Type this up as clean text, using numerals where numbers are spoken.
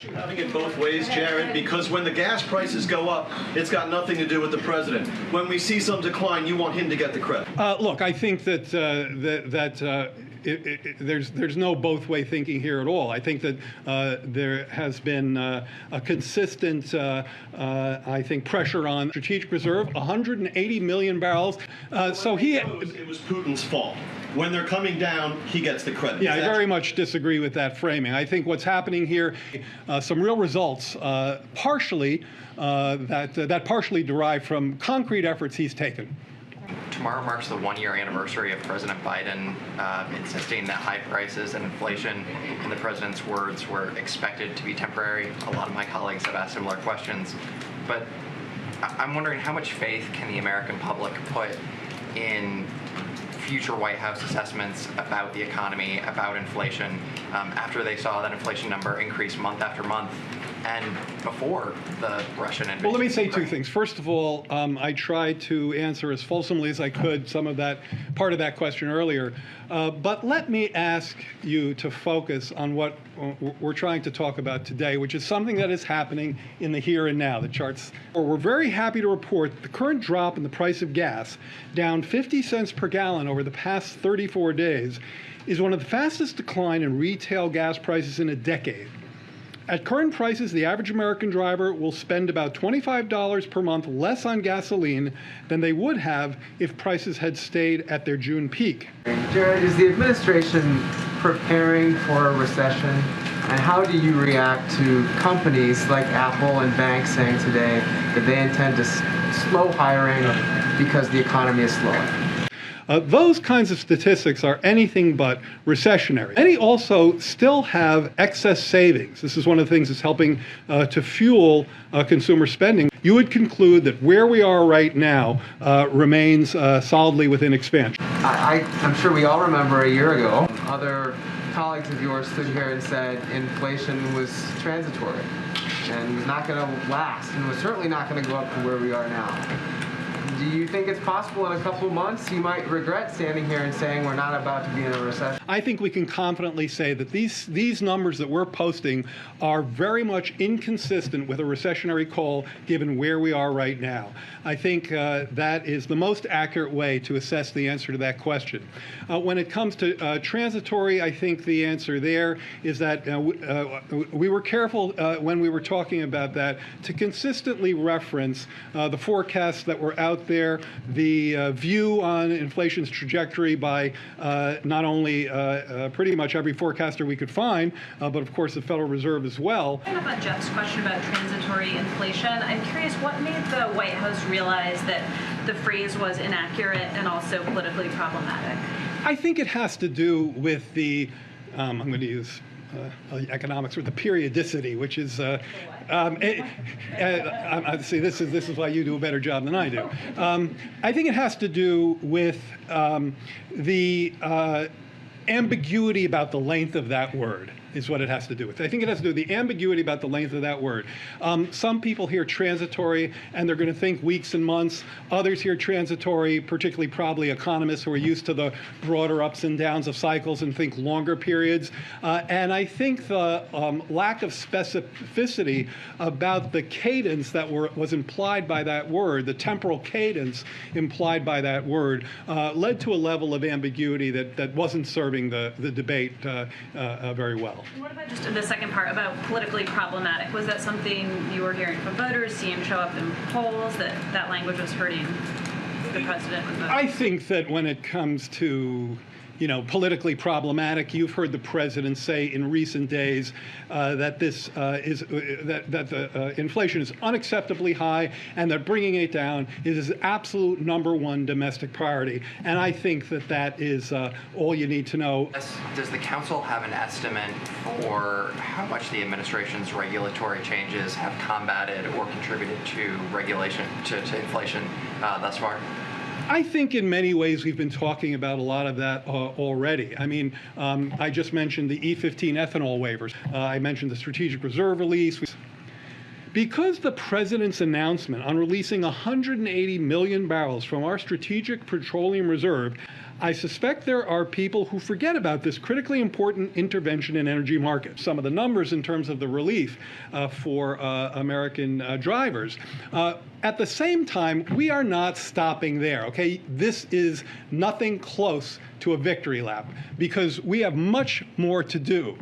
Having it both ways, Jared, because when the gas prices go up, it's got nothing to do with the president. When we see some decline, you want him to get the credit. Look, I think that there's no both-way thinking here at all. I think that there has been a consistent, I think, pressure on strategic reserve, 180 million barrels. So it was Putin's fault. When they're coming down, he gets the credit. Yeah, I very much disagree with that framing. I think what's happening here, some real results, partially that partially derive from concrete efforts he's taken. Tomorrow marks the one-year anniversary of President Biden insisting that high prices and inflation, in the president's words, were expected to be temporary. A lot of my colleagues have asked similar questions. But I'm wondering, how much faith can the American public put in future White House assessments about the economy, about inflation, after they saw that inflation number increase month after month and before the Russian invasion? Well, let me say two things. First of all, I tried to answer as fulsomely as I could some of that part of that question earlier. But let me ask you to focus on what we're trying to talk about today, which is something that is happening in the here and now. The charts. We're very happy to report that the current drop in the price of gas, down 50 cents per gallon over the past 34 days, is one of the fastest decline in retail gas prices in a decade. At current prices, the average American driver will spend about $25 per month less on gasoline than they would have if prices had stayed at their June peak. Jared, is the administration preparing for a recession? And how do you react to companies like Apple and banks saying today that they intend to slow hiring because the economy is slowing? Those kinds of statistics are anything but recessionary. Many also still have excess savings. This is one of the things that's helping to fuel consumer spending. You would conclude that where we are right now remains solidly within expansion. I'm sure we all remember a year ago, other colleagues of yours stood here and said inflation was transitory and was not going to last and was certainly not going to go up to where we are now. Do you think it's possible in a couple of months you might regret standing here and saying we're not about to be in a recession? I think we can confidently say that these numbers that we're posting are very much inconsistent with a recessionary call given where we are right now. I think that is the most accurate way to assess the answer to that question. When it comes to transitory, I think the answer there is that we were careful when we were talking about that to consistently reference the forecasts that were out there, the view on inflation's trajectory by not only pretty much every forecaster we could find, but of course the Federal Reserve as well. Kind of on Jeff's question about transitory inflation, I'm curious what made the White House realize that the phrase was inaccurate and also politically problematic? I think it has to do with the, I'm going to use economics, with the periodicity, which is, see, this is why you do a better job than I do. I think it has to do with the ambiguity about the length of that word. Is what it has to do with. I think it has to do with the ambiguity about the length of that word. Some people hear transitory and they're going to think weeks and months. Others hear transitory, particularly probably economists who are used to the broader ups and downs of cycles, and think longer periods. And I think the lack of specificity about the cadence that was implied by that word, the temporal cadence implied by that word, led to a level of ambiguity that wasn't serving the debate very well. What about just the second part about politically problematic? Was that something you were hearing from voters, seeing show up in polls, that language was hurting the president? I think that when it comes to politically problematic, you've heard the president say in recent days that this the inflation is unacceptably high and that bringing it down is his absolute #1 domestic priority. And I think that is all you need to know. Does the council have an estimate for how much the administration's regulatory changes have combated or contributed to regulation, to inflation thus far? I think in many ways we've been talking about a lot of that already. I mean, I just mentioned the E15 ethanol waivers. I mentioned the strategic reserve release. Because the president's announcement on releasing 180 million barrels from our strategic petroleum reserve, I suspect there are people who forget about this critically important intervention in energy markets. Some of the numbers in terms of the relief for American drivers. At the same time, we are not stopping there, okay? This is nothing close to a victory lap because we have much more to do.